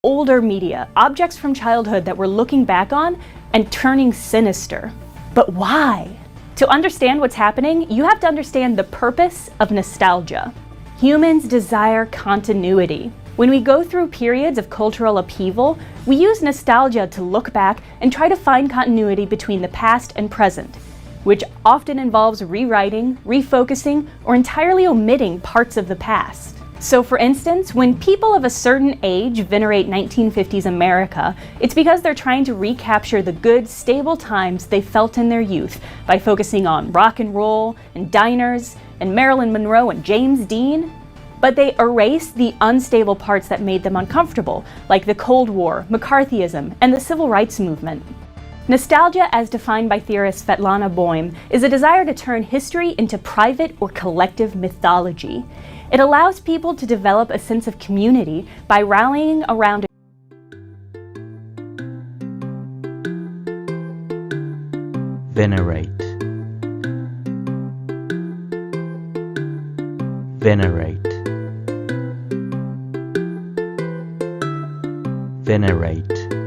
older media, objects from childhood that we're looking back on and turning sinister. But why? To understand what's happening, you have to understand the purpose of nostalgia. Humans desire continuity. When we go through periods of cultural upheaval, we use nostalgia to look back and try to find continuity between the past and present, which often involves rewriting, refocusing, or entirely omitting parts of the past. So for instance, when people of a certain age venerate 1950s America, it's because they're trying to recapture the good, stable times they felt in their youth by focusing on rock and roll, and diners, and Marilyn Monroe and James Dean. But they erase the unstable parts that made them uncomfortable, like the Cold War, McCarthyism, and the Civil Rights Movement. Nostalgia, as defined by theorist Svetlana Boym, is a desire to turn history into private or collective mythology. It allows people to develop a sense of community by rallying around venerate, venerate, venerate.